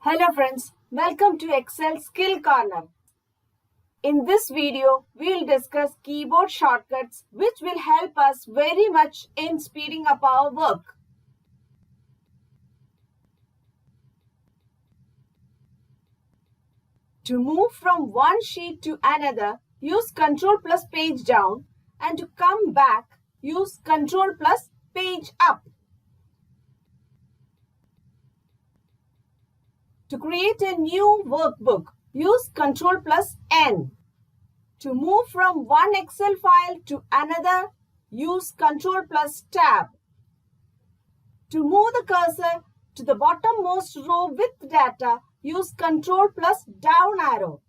Hello friends, welcome to Excel Skill Corner. In this video, we'll discuss keyboard shortcuts which will help us very much in speeding up our work. To move from one sheet to another, use Ctrl plus page down, and to come back, use Ctrl plus page up. To create a new workbook, use Ctrl plus N. To move from one Excel file to another, use Ctrl plus Tab. To move the cursor to the bottommost row with data, use Ctrl plus down arrow.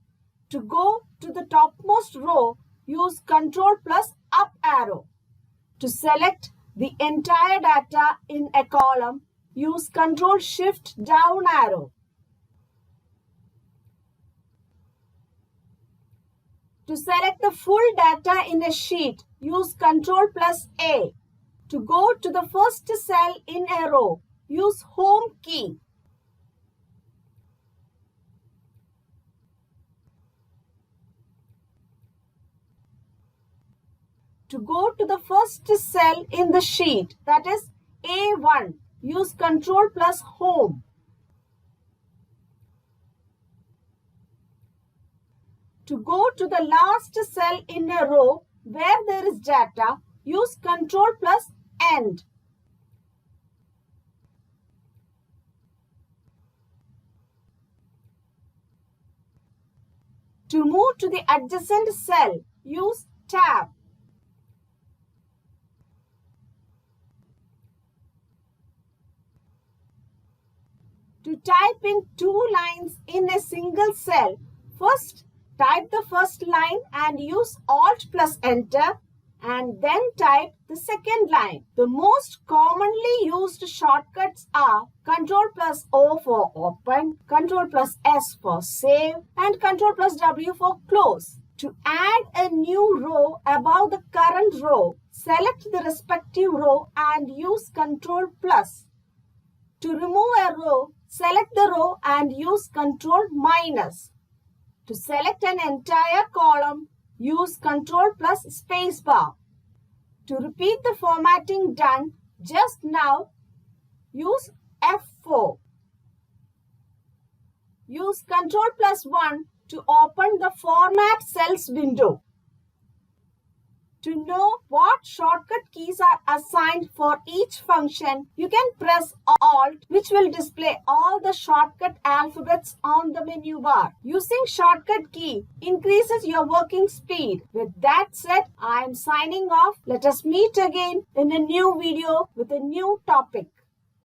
To go to the topmost row, use Ctrl plus up arrow. To select the entire data in a column, use Ctrl Shift down arrow. To select the full data in a sheet, use Ctrl plus A. To go to the first cell in a row, use Home key. To go to the first cell in the sheet, that is A1, use Ctrl plus Home. To go to the last cell in a row where there is data, use Ctrl plus End. To move to the adjacent cell, use Tab. To type in two lines in a single cell, first type the first line and use Alt plus Enter, and then type the second line. The most commonly used shortcuts are Ctrl plus O for open, Ctrl plus S for save, and Ctrl plus W for close. To add a new row above the current row, select the respective row and use Ctrl plus. To remove a row, select the row and use Ctrl minus. To select an entire column, use Ctrl plus spacebar. To repeat the formatting done just now, use F4. Use Ctrl plus 1 to open the Format Cells window. To know what shortcut keys are assigned for each function, you can press Alt, which will display all the shortcut alphabets on the menu bar. Using shortcut key increases your working speed. With that said, I am signing off. Let us meet again in a new video with a new topic.